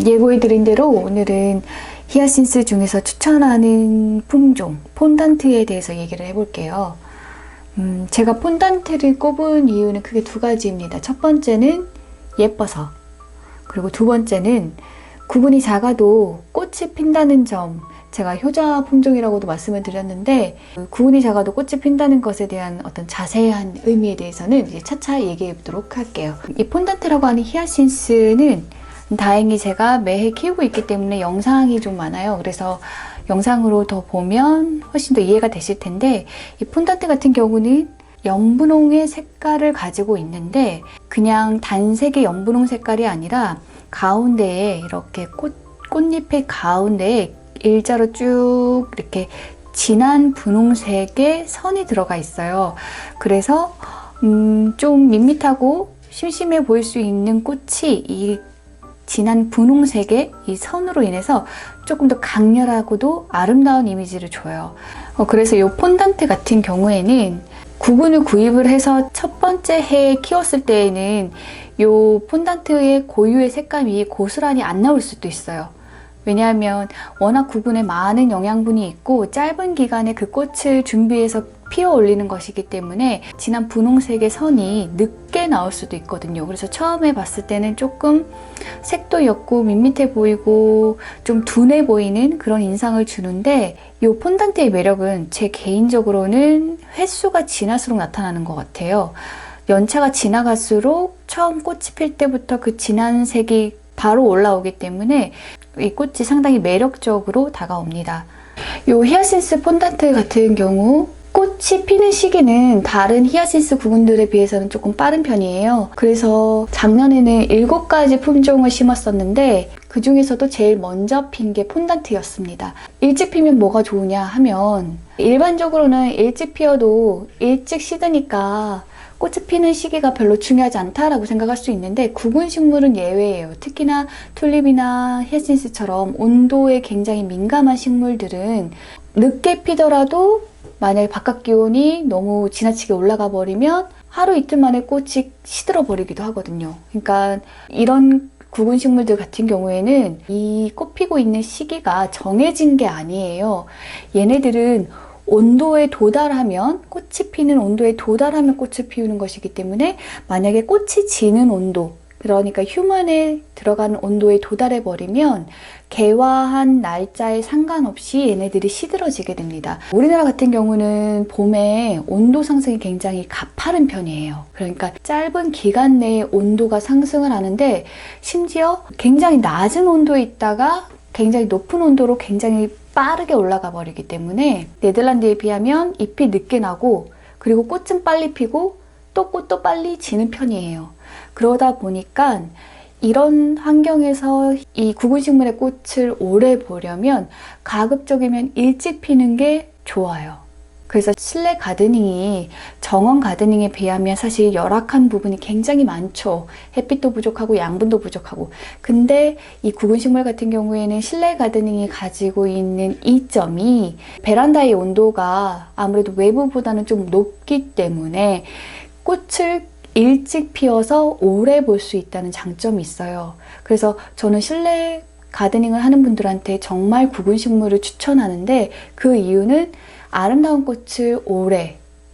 예고해드린 대로 오늘은 히아신스 중에서 추천하는 품종, 폰단트에 대해서 얘기를 해볼게요. 제가 폰단트를 꼽은 이유는 크게 두 가지입니다. 첫 번째는 예뻐서, 그리고 두 번째는 구분이 작아도 꽃이 핀다는 점. 제가 효자 품종이라고도 말씀을 드렸는데, 구분이 작아도 꽃이 핀다는 것에 대한 어떤 자세한 의미에 대해서는 이제 차차 얘기해 보도록 할게요. 이 폰단트라고 하는 히아신스는 다행히 제가 매해 키우고 있기 때문에 영상이 좀 많아요. 그래서 영상으로 더 보면 훨씬 더 이해가 되실 텐데, 이 폰단트 같은 경우는 연분홍의 색깔을 가지고 있는데, 그냥 단색의 연분홍 색깔이 아니라 가운데에 이렇게 꽃잎의 가운데에 일자로 쭉 이렇게 진한 분홍색의 선이 들어가 있어요. 그래서 좀 밋밋하고 심심해 보일 수 있는 꽃이 이 진한 분홍색의 이 선으로 인해서 조금 더 강렬하고도 아름다운 이미지를 줘요. 그래서 이 폰단트 같은 경우에는 구근을 구입을 해서 첫 번째 해에 키웠을 때에는 이 폰단트의 고유의 색감이 고스란히 안 나올 수도 있어요. 왜냐하면 워낙 구근에 많은 영양분이 있고 짧은 기간에 그 꽃을 준비해서 피워 올리는 것이기 때문에 진한 분홍색의 선이 늦게 나올 수도 있거든요. 그래서 처음에 봤을 때는 조금 색도 옅고 밋밋해 보이고 좀 둔해 보이는 그런 인상을 주는데, 이 폰단트의 매력은 제 개인적으로는 횟수가 지날수록 나타나는 것 같아요. 연차가 지나갈수록 처음 꽃이 필 때부터 그 진한 색이 바로 올라오기 때문에 이 꽃이 상당히 매력적으로 다가옵니다. 이 히아신스 폰단트 같은 경우 꽃이 피는 시기는 다른 히아신스 구근들에 비해서는 조금 빠른 편이에요. 그래서 작년에는 7가지 품종을 심었었는데 그 중에서도 제일 먼저 핀 게 폰단트였습니다. 일찍 피면 뭐가 좋으냐 하면, 일반적으로는 일찍 피어도 일찍 시드니까 꽃이 피는 시기가 별로 중요하지 않다라고 생각할 수 있는데, 구근 식물은 예외예요. 특히나 튤립이나 히아신스처럼 온도에 굉장히 민감한 식물들은 늦게 피더라도 만약에 바깥 기온이 너무 지나치게 올라가 버리면 하루 이틀 만에 꽃이 시들어 버리기도 하거든요. 그러니까 이런 구근 식물들 같은 경우에는 이 꽃 피고 있는 시기가 정해진 게 아니에요. 얘네들은 온도에 도달하면, 꽃이 피는 온도에 도달하면 꽃을 피우는 것이기 때문에 만약에 꽃이 지는 온도, 그러니까 휴먼에 들어가는 온도에 도달해 버리면 개화한 날짜에 상관없이 얘네들이 시들어지게 됩니다. 우리나라 같은 경우는 봄에 온도 상승이 굉장히 가파른 편이에요. 그러니까 짧은 기간 내에 온도가 상승을 하는데, 심지어 굉장히 낮은 온도에 있다가 굉장히 높은 온도로 굉장히 빠르게 올라가 버리기 때문에 네덜란드에 비하면 잎이 늦게 나고, 그리고 꽃은 빨리 피고 또 꽃도 빨리 지는 편이에요. 그러다 보니까 이런 환경에서 이 구근식물의 꽃을 오래 보려면 가급적이면 일찍 피는 게 좋아요. 그래서 실내 가드닝이 정원 가드닝에 비하면 사실 열악한 부분이 굉장히 많죠. 햇빛도 부족하고 양분도 부족하고. 근데 이 구근식물 같은 경우에는 실내 가드닝이 가지고 있는 이점이, 베란다의 온도가 아무래도 외부보다는 좀 높기 때문에 꽃을 일찍 피워서 오래 볼 수 있다는 장점이 있어요. 그래서 저는 실내 가드닝을 하는 분들한테 정말 구근식물을 추천하는데, 그 이유는 아름다운 꽃을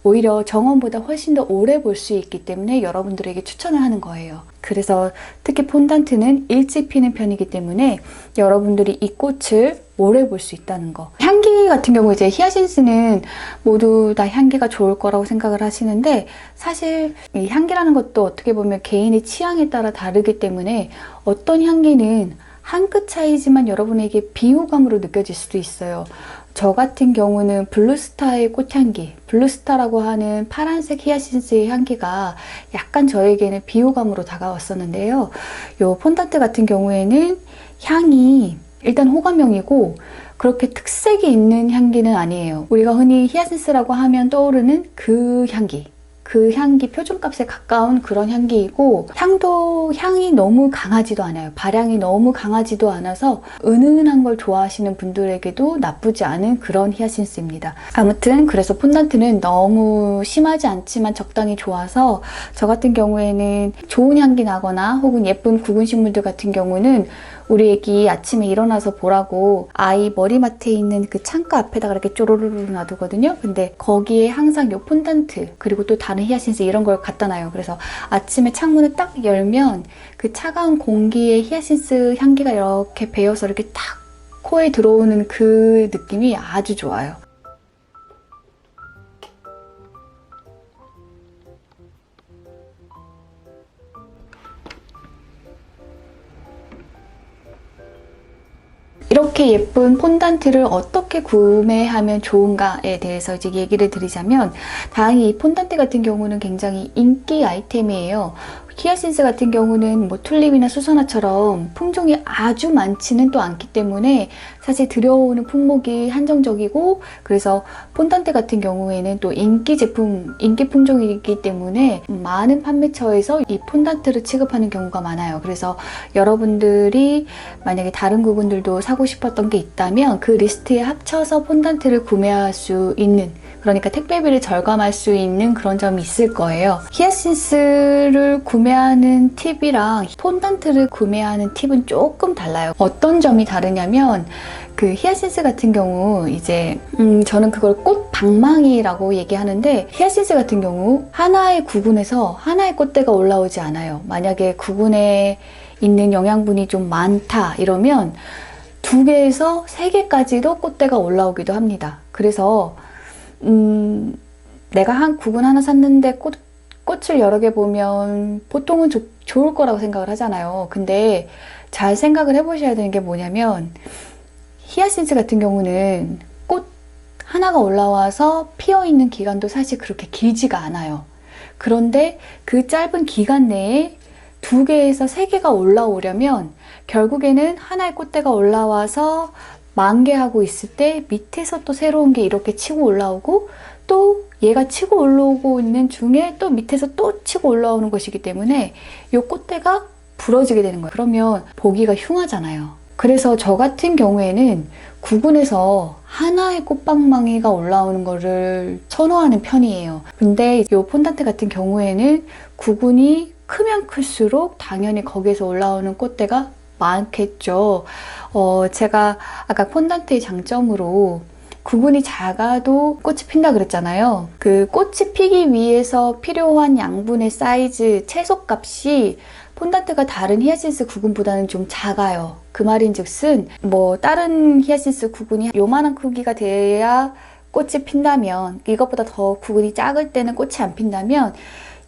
오히려 정원보다 훨씬 더 오래 볼 수 있기 때문에 여러분들에게 추천을 하는 거예요. 그래서 특히 폰단트는 일찍 피는 편이기 때문에 여러분들이 이 꽃을 오래 볼 수 있다는 거. 향기 같은 경우 이제 히아신스는 모두 다 향기가 좋을 거라고 생각을 하시는데, 사실 이 향기라는 것도 어떻게 보면 개인의 취향에 따라 다르기 때문에 어떤 향기는 한 끗 차이지만 여러분에게 비호감으로 느껴질 수도 있어요. 저 같은 경우는 블루스타의 꽃향기, 블루스타라고 하는 파란색 히아신스의 향기가 약간 저에게는 비호감으로 다가왔었는데요. 이 폰단트 같은 경우에는 향이 일단 호감형이고 그렇게 특색이 있는 향기는 아니에요. 우리가 흔히 히아신스라고 하면 떠오르는 그 향기 표준값에 가까운 그런 향기이고, 향이 너무 강하지도 않아요. 발향이 너무 강하지도 않아서 은은한 걸 좋아하시는 분들에게도 나쁘지 않은 그런 히아신스입니다. 아무튼 그래서 폰단트는 너무 심하지 않지만 적당히 좋아서, 저 같은 경우에는 좋은 향기 나거나 혹은 예쁜 구근식물들 같은 경우는 우리 애기 아침에 일어나서 보라고 아이 머리맡에 있는 그 창가 앞에다가 이렇게 쪼로로로 놔두거든요. 근데 거기에 항상 요 폰단트 그리고 또 다른 히아신스 이런 걸 갖다 놔요. 그래서 아침에 창문을 딱 열면 그 차가운 공기에 히아신스 향기가 이렇게 배어서 이렇게 딱 코에 들어오는 그 느낌이 아주 좋아요. 이렇게 예쁜 폰단트를 어떻게 구매하면 좋은가에 대해서 이제 얘기를 드리자면, 다행히 이 폰단트 같은 경우는 굉장히 인기 아이템이에요. 히아신스 같은 경우는 뭐 튤립이나 수선화처럼 품종이 아주 많지는 또 않기 때문에 사실 들여오는 품목이 한정적이고, 그래서 폰단트 같은 경우에는 또 인기 품종이기 때문에 많은 판매처에서 이 폰단트를 취급하는 경우가 많아요. 그래서 여러분들이 만약에 다른 구군들도 사고 싶었던 게 있다면 그 리스트에 합쳐서 폰단트를 구매할 수 있는, 그러니까 택배비를 절감할 수 있는 그런 점이 있을 거예요. 히아신스를 구매하는 팁이랑 폰단트를 구매하는 팁은 조금 달라요. 어떤 점이 다르냐면, 그 히아신스 같은 경우 이제 저는 그걸 꽃 방망이라고 얘기하는데, 히아신스 같은 경우 하나의 구군에서 하나의 꽃대가 올라오지 않아요. 만약에 구군에 있는 영양분이 좀 많다 이러면 2개에서 3개까지도 꽃대가 올라오기도 합니다. 그래서 내가 한 구근 하나 샀는데 꽃을 여러 개 보면 보통은 좋을 거라고 생각을 하잖아요. 근데 잘 생각을 해보셔야 되는 게 뭐냐면, 히아신스 같은 경우는 꽃 하나가 올라와서 피어있는 기간도 사실 그렇게 길지가 않아요. 그런데 그 짧은 기간 내에 2개에서 3개가 올라오려면 결국에는 하나의 꽃대가 올라와서 만개하고 있을 때 밑에서 또 새로운 게 이렇게 치고 올라오고, 또 얘가 치고 올라오고 있는 중에 또 밑에서 또 치고 올라오는 것이기 때문에 이 꽃대가 부러지게 되는 거예요. 그러면 보기가 흉하잖아요. 그래서 저 같은 경우에는 구근에서 하나의 꽃방망이가 올라오는 거를 선호하는 편이에요. 근데 이 폰단트 같은 경우에는 구근이 크면 클수록 당연히 거기에서 올라오는 꽃대가 많겠죠. 제가 아까 폰단트의 장점으로 구근이 작아도 꽃이 핀다 그랬잖아요. 그 꽃이 피기 위해서 필요한 양분의 사이즈, 채소값이 폰단트가 다른 히아신스 구근보다는 좀 작아요. 그 말인즉슨 뭐 다른 히아신스 구근이 요만한 크기가 돼야 꽃이 핀다면, 이것보다 더 구근이 작을 때는 꽃이 안 핀다면,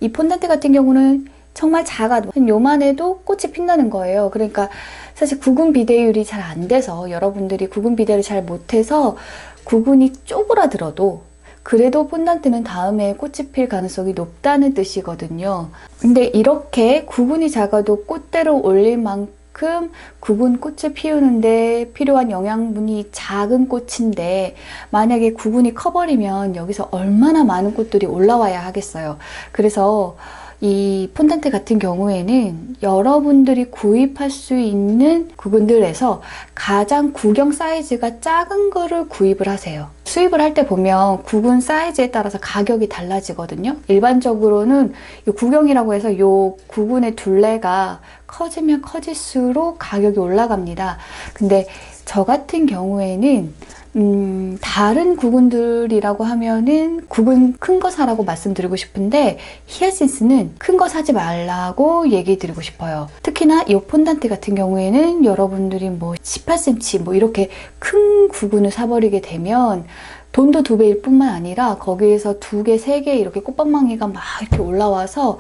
이 폰단트 같은 경우는 정말 작아도 한 요만해도 꽃이 핀다는 거예요. 그러니까 사실 구근 비대율이 잘 안 돼서, 여러분들이 구근 비대를 잘 못해서 구근이 쪼그라들어도 그래도 폰단트는 다음에 꽃이 필 가능성이 높다는 뜻이거든요. 근데 이렇게 구근이 작아도 꽃대로 올릴 만큼 구근 꽃을 피우는데 필요한 영양분이 작은 꽃인데, 만약에 구근이 커버리면 여기서 얼마나 많은 꽃들이 올라와야 하겠어요. 그래서 이 폰단트 같은 경우에는 여러분들이 구입할 수 있는 구근들에서 가장 구경 사이즈가 작은 거를 구입을 하세요. 수입을 할 때 보면 구근 사이즈에 따라서 가격이 달라지거든요. 일반적으로는 이 구경이라고 해서 이 구근의 둘레가 커지면 커질수록 가격이 올라갑니다. 근데 저 같은 경우에는 다른 구근들이라고 하면은 구근 큰 거 사라고 말씀드리고 싶은데, 히아신스는 큰 거 사지 말라고 얘기 드리고 싶어요. 특히나 이 폰단트 같은 경우에는 여러분들이 뭐 18cm 뭐 이렇게 큰 구근을 사버리게 되면 돈도 2배일 뿐만 아니라 거기에서 2개, 3개 이렇게 꽃방망이가 막 이렇게 올라와서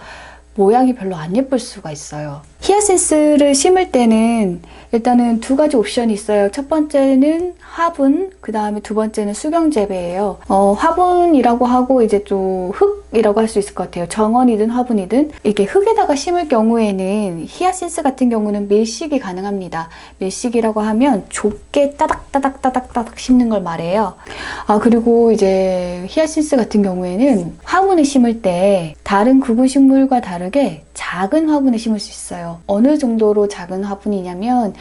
모양이 별로 안 예쁠 수가 있어요. 히아신스를 심을 때는 일단은 2가지 옵션이 있어요. 첫 번째는 화분, 그 다음에 2번째는 수경재배예요. 화분이라고 하고 이제 또 흙이라고 할 수 있을 것 같아요. 정원이든 화분이든. 이렇게 흙에다가 심을 경우에는 히아신스 같은 경우는 밀식이 가능합니다. 밀식이라고 하면 좁게 따닥따닥따닥따닥 심는 걸 말해요. 그리고 이제 히아신스 같은 경우에는 화분을 심을 때 다른 구근 식물과 다르게 작은 화분에 심을 수 있어요. 어느 정도로 작은 화분이냐면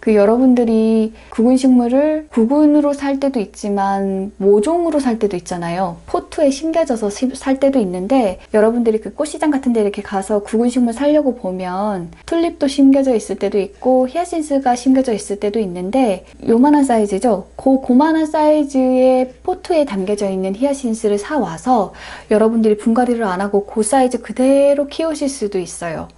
여러분들이 구근 식물을 구근으로 살 때도 있지만 모종으로 살 때도 있잖아요. 포트에 심겨져서 살 때도 있는데 여러분들이 그 꽃시장 같은 데 이렇게 가서 구근 식물 사려고 보면 튤립도 심겨져 있을 때도 있고 히아신스가 심겨져 있을 때도 있는데 요만한 사이즈죠. 고만한 사이즈의 포트에 담겨져 있는 히아신스를 사와서 여러분들이 분갈이를 안 하고 그 사이즈 그대로 키우실 수도 있어요.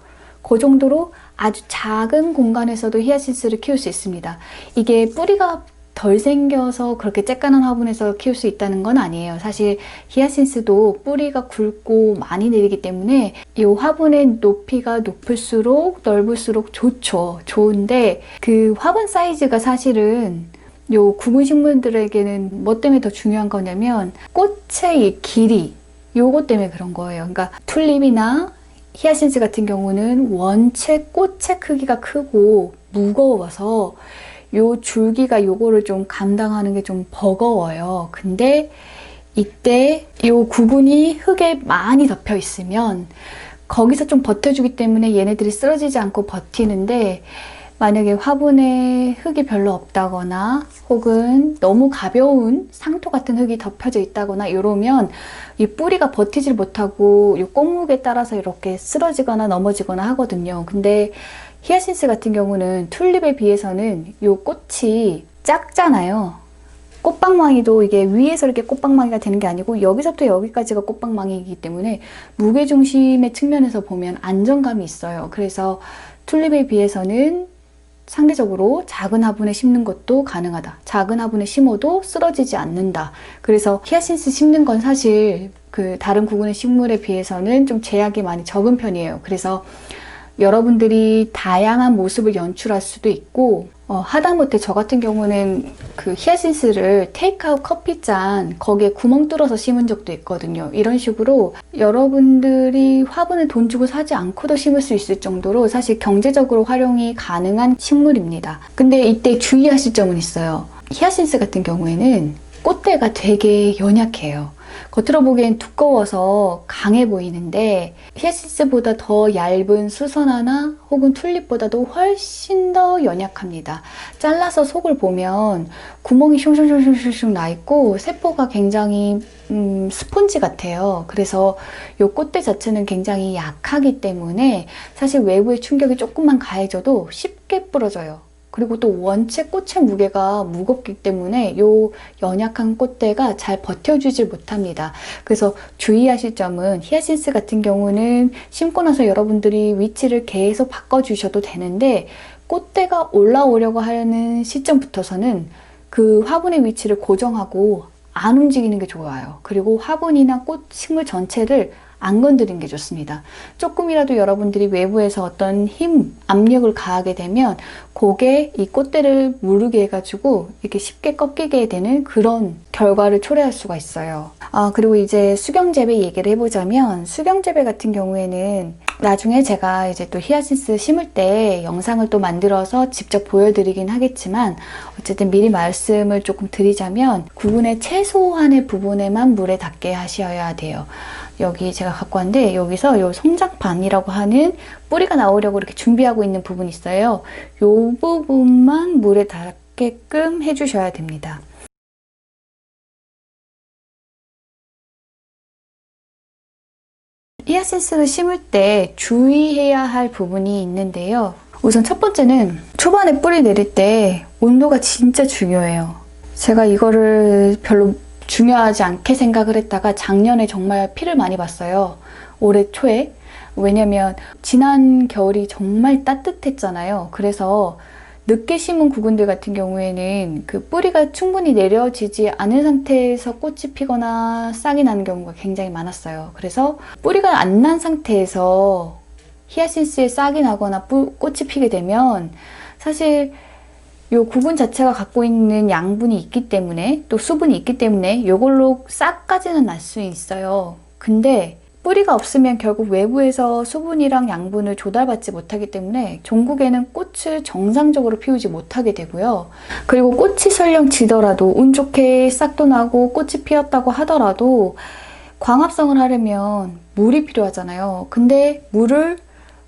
그 정도로 아주 작은 공간에서도 히아신스를 키울 수 있습니다. 이게 뿌리가 덜 생겨서 그렇게 쬐깐한 화분에서 키울 수 있다는 건 아니에요. 사실 히아신스도 뿌리가 굵고 많이 내리기 때문에 이 화분의 높이가 높을수록 넓을수록 좋죠. 좋은데 그 화분 사이즈가 사실은 요 구근 식물들에게는 뭐 때문에 더 중요한 거냐면 꽃의 이 길이, 요거 때문에 그런 거예요. 그러니까 튤립이나 히아신스 같은 경우는 원체 꽃의 크기가 크고 무거워서 요 줄기가 요거를 좀 감당하는 게 좀 버거워요. 근데 이때 요 구근이 흙에 많이 덮여 있으면 거기서 좀 버텨주기 때문에 얘네들이 쓰러지지 않고 버티는데 만약에 화분에 흙이 별로 없다거나 혹은 너무 가벼운 상토 같은 흙이 덮여져 있다거나 이러면 이 뿌리가 버티질 못하고 이 꽃무게에 따라서 이렇게 쓰러지거나 넘어지거나 하거든요. 근데 히아신스 같은 경우는 튤립에 비해서는 이 꽃이 작잖아요. 꽃방망이도 이게 위에서 이렇게 꽃방망이가 되는 게 아니고 여기서부터 여기까지가 꽃방망이이기 때문에 무게중심의 측면에서 보면 안정감이 있어요. 그래서 튤립에 비해서는 상대적으로 작은 화분에 심는 것도 가능하다. 작은 화분에 심어도 쓰러지지 않는다. 그래서 히아신스 심는 건 사실 다른 구근의 식물에 비해서는 좀 제약이 많이 적은 편이에요. 그래서 여러분들이 다양한 모습을 연출할 수도 있고 하다못해 저 같은 경우는 히아신스를 테이크아웃 커피잔 거기에 구멍 뚫어서 심은 적도 있거든요. 이런 식으로 여러분들이 화분을 돈 주고 사지 않고도 심을 수 있을 정도로 사실 경제적으로 활용이 가능한 식물입니다. 근데 이때 주의하실 점은 있어요. 히아신스 같은 경우에는 꽃대가 되게 연약해요. 겉으로 보기엔 두꺼워서 강해 보이는데 히아신스보다 더 얇은 수선화나 혹은 튤립보다도 훨씬 더 연약합니다. 잘라서 속을 보면 구멍이 슝슝슝슝슝 나 있고 세포가 굉장히 스폰지 같아요. 그래서 이 꽃대 자체는 굉장히 약하기 때문에 사실 외부의 충격이 조금만 가해져도 쉽게 부러져요. 그리고 또 원체 꽃의 무게가 무겁기 때문에 이 연약한 꽃대가 잘 버텨주질 못합니다. 그래서 주의하실 점은 히아신스 같은 경우는 심고 나서 여러분들이 위치를 계속 바꿔주셔도 되는데 꽃대가 올라오려고 하는 시점부터서는 그 화분의 위치를 고정하고 안 움직이는 게 좋아요. 그리고 화분이나 꽃 식물 전체를 안 건드리는 게 좋습니다. 조금이라도 여러분들이 외부에서 어떤 힘, 압력을 가하게 되면 그게 이 꽃대를 무르게 해가지고 이렇게 쉽게 꺾이게 되는 그런 결과를 초래할 수가 있어요. 그리고 이제 수경재배 얘기를 해보자면 수경재배 같은 경우에는 나중에 제가 이제 또 히아신스 심을 때 영상을 또 만들어서 직접 보여드리긴 하겠지만 어쨌든 미리 말씀을 조금 드리자면 구근의 최소한의 부분에만 물에 닿게 하셔야 돼요. 여기 제가 갖고 왔는데 여기서 요 성장판이라고 하는 뿌리가 나오려고 이렇게 준비하고 있는 부분이 있어요. 요 부분만 물에 닿게끔 해주셔야 됩니다. 히아신스를 심을 때 주의해야 할 부분이 있는데요. 우선 첫 번째는 초반에 뿌리 내릴 때 온도가 진짜 중요해요. 제가 이거를 별로 중요하지 않게 생각을 했다가 작년에 정말 피를 많이 봤어요. 올해 초에. 왜냐면 지난 겨울이 정말 따뜻했잖아요. 그래서 늦게 심은 구근들 같은 경우에는 그 뿌리가 충분히 내려지지 않은 상태에서 꽃이 피거나 싹이 나는 경우가 굉장히 많았어요. 그래서 뿌리가 안 난 상태에서 히아신스에 싹이 나거나 꽃이 피게 되면 사실 요 구근 자체가 갖고 있는 양분이 있기 때문에 또 수분이 있기 때문에 이걸로 싹까지는 날 수 있어요. 근데 뿌리가 없으면 결국 외부에서 수분이랑 양분을 조달받지 못하기 때문에 종국에는 꽃을 정상적으로 피우지 못하게 되고요. 그리고 꽃이 설령 지더라도 운 좋게 싹도 나고 꽃이 피었다고 하더라도 광합성을 하려면 물이 필요하잖아요. 근데 물을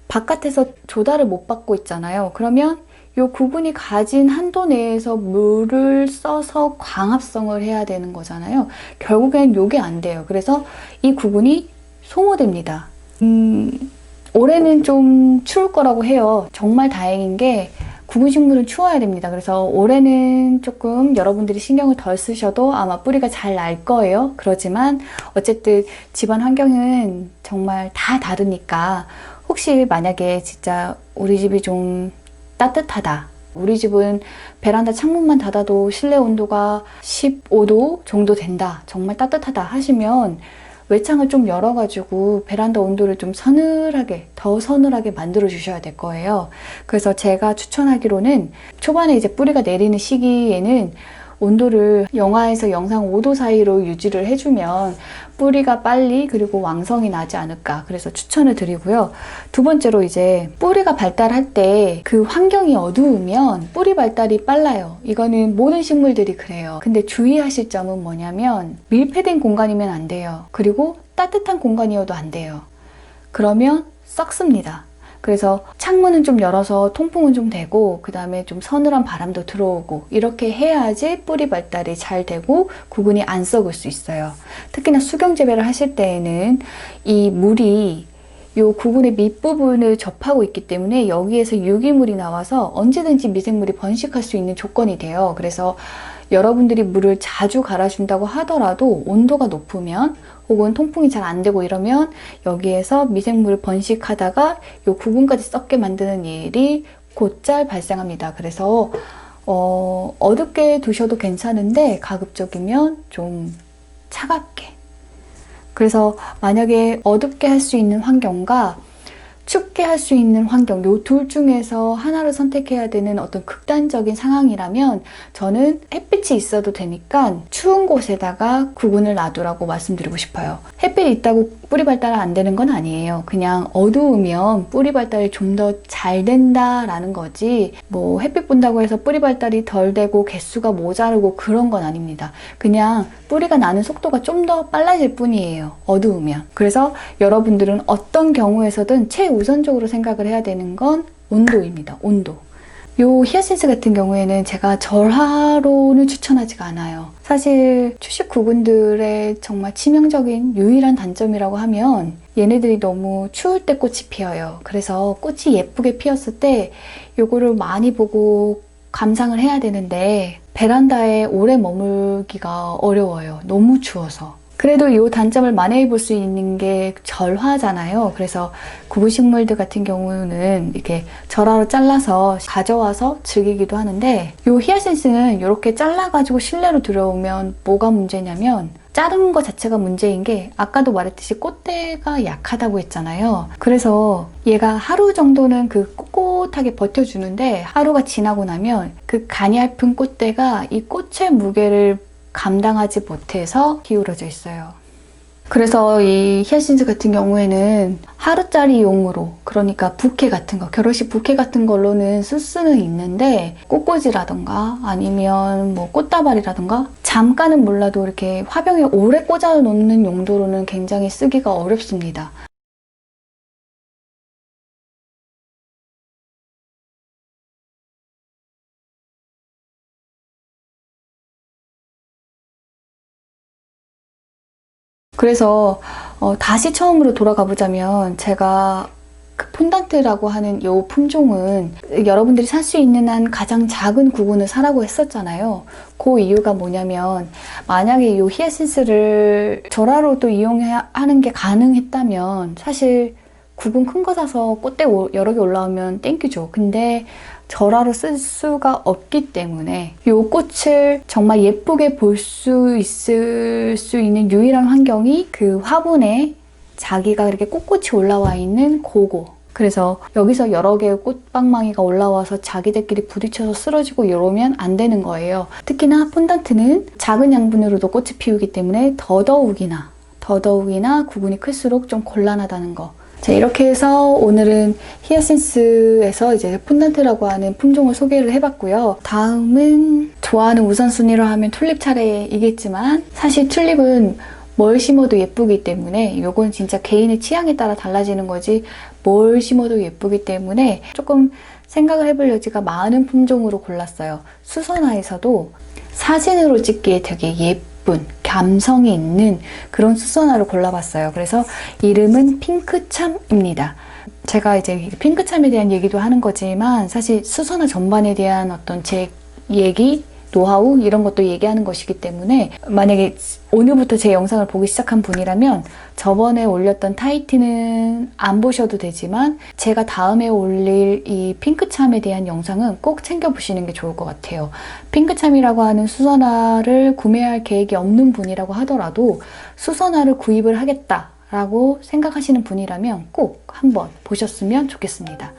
바깥에서 조달을 못 받고 있잖아요. 그러면 이 구근이 가진 한도 내에서 물을 써서 광합성을 해야 되는 거잖아요. 결국엔 이게 안 돼요. 그래서 이 구근이 소모됩니다. 올해는 좀 추울 거라고 해요. 정말 다행인 게 구근식물은 추워야 됩니다. 그래서 올해는 조금 여러분들이 신경을 덜 쓰셔도 아마 뿌리가 잘 날 거예요. 그렇지만 어쨌든 집안 환경은 정말 다 다르니까 혹시 만약에 진짜 우리 집이 좀 따뜻하다. 우리 집은 베란다 창문만 닫아도 실내 온도가 15도 정도 된다. 정말 따뜻하다 하시면 외창을 좀 열어가지고 베란다 온도를 좀 서늘하게, 더 서늘하게 만들어 주셔야 될 거예요. 그래서 제가 추천하기로는 초반에 이제 뿌리가 내리는 시기에는 온도를 영하에서 영상 5도 사이로 유지를 해주면 뿌리가 빨리 그리고 왕성이 나지 않을까, 그래서 추천을 드리고요. 두 번째로 이제 뿌리가 발달할 때 그 환경이 어두우면 뿌리 발달이 빨라요. 이거는 모든 식물들이 그래요. 근데 주의하실 점은 뭐냐면 밀폐된 공간이면 안 돼요. 그리고 따뜻한 공간이어도 안 돼요. 그러면 썩습니다. 그래서 창문은 좀 열어서 통풍은 좀 되고 그 다음에 좀 서늘한 바람도 들어오고 이렇게 해야지 뿌리 발달이 잘 되고 구근이 안 썩을 수 있어요. 특히나 수경 재배를 하실 때에는 이 물이 이 구근의 밑부분을 접하고 있기 때문에 여기에서 유기물이 나와서 언제든지 미생물이 번식할 수 있는 조건이 돼요. 그래서 여러분들이 물을 자주 갈아준다고 하더라도 온도가 높으면 혹은 통풍이 잘 안 되고 이러면 여기에서 미생물을 번식하다가 이 구근까지 썩게 만드는 일이 곧잘 발생합니다. 그래서 어둡게 두셔도 괜찮은데 가급적이면 좀 차갑게. 그래서 만약에 어둡게 할 수 있는 환경과 춥게 할 수 있는 환경, 요 둘 중에서 하나를 선택해야 되는 어떤 극단적인 상황이라면 저는 햇빛이 있어도 되니까 추운 곳에다가 구근을 놔두라고 말씀드리고 싶어요. 햇빛이 있다고 뿌리 발달이 안 되는 건 아니에요. 그냥 어두우면 뿌리 발달이 좀 더 잘 된다라는 거지, 뭐 햇빛 본다고 해서 뿌리 발달이 덜 되고 개수가 모자르고 그런 건 아닙니다. 그냥 뿌리가 나는 속도가 좀 더 빨라질 뿐이에요. 어두우면. 그래서 여러분들은 어떤 경우에서든 최우선적으로 생각을 해야 되는 건 온도입니다. 온도. 요 히아신스 같은 경우에는 제가 절하로는 추천하지가 않아요. 사실 초식 구근들의 정말 치명적인 유일한 단점이라고 하면 얘네들이 너무 추울 때 꽃이 피어요. 그래서 꽃이 예쁘게 피었을 때 요거를 많이 보고 감상을 해야 되는데 베란다에 오래 머물기가 어려워요. 너무 추워서. 그래도 이 단점을 만회해 볼 수 있는 게 절화잖아요. 그래서 구근식물들 같은 경우는 이렇게 절화로 잘라서 가져와서 즐기기도 하는데 이 히아신스는 이렇게 잘라가지고 실내로 들어오면 뭐가 문제냐면 자른 거 자체가 문제인 게 아까도 말했듯이 꽃대가 약하다고 했잖아요. 그래서 얘가 하루 정도는 그 꼿꼿하게 버텨주는데 하루가 지나고 나면 그 가냘픈 꽃대가 이 꽃의 무게를 감당하지 못해서 기울어져 있어요. 그래서 이 히아신스 같은 경우에는 하루짜리 용으로, 그러니까 부케 같은 거, 결혼식 부케 같은 걸로는 쓸 수는 있는데 꽃꽂이라던가 아니면 뭐 꽃다발이라던가 잠깐은 몰라도 이렇게 화병에 오래 꽂아 놓는 용도로는 굉장히 쓰기가 어렵습니다. 그래서 다시 처음으로 돌아가 보자면 제가 그 폰단트라고 하는 이 품종은 여러분들이 살 수 있는 한 가장 작은 구근을 사라고 했었잖아요. 그 이유가 뭐냐면 만약에 이 히아신스를 절화로도 이용하는 게 가능했다면 사실 구근 큰 거 사서 꽃대 여러 개 올라오면 땡큐죠. 근데 절화로 쓸 수가 없기 때문에 이 꽃을 정말 예쁘게 볼 수 있을 수 있는 유일한 환경이 그 화분에 자기가 이렇게 꼿꼿이 올라와 있는 그거. 그래서 여기서 여러 개의 꽃방망이가 올라와서 자기들끼리 부딪혀서 쓰러지고 이러면 안 되는 거예요. 특히나 폰단트는 작은 양분으로도 꽃을 피우기 때문에 더더욱이나 구근이 클수록 좀 곤란하다는 거. 자, 이렇게 해서 오늘은 히아신스에서 이제 폰단트라고 하는 품종을 소개를 해봤고요. 다음은 좋아하는 우선순위로 하면 튤립 차례이겠지만 사실 튤립은 뭘 심어도 예쁘기 때문에 요건 진짜 개인의 취향에 따라 달라지는 거지 뭘 심어도 예쁘기 때문에 조금 생각을 해볼 여지가 많은 품종으로 골랐어요. 수선화에서도 사진으로 찍기에 되게 예쁜 감성이 있는 그런 수선화를 골라봤어요. 그래서 이름은 핑크참입니다. 제가 이제 핑크참에 대한 얘기도 하는 거지만 사실 수선화 전반에 대한 어떤 제 얘기, 노하우 이런 것도 얘기하는 것이기 때문에 만약에 오늘부터 제 영상을 보기 시작한 분이라면 저번에 올렸던 타이틀은 안 보셔도 되지만 제가 다음에 올릴 이 핑크참에 대한 영상은 꼭 챙겨보시는 게 좋을 것 같아요. 핑크참이라고 하는 수선화를 구매할 계획이 없는 분이라고 하더라도 수선화를 구입을 하겠다라고 생각하시는 분이라면 꼭 한번 보셨으면 좋겠습니다.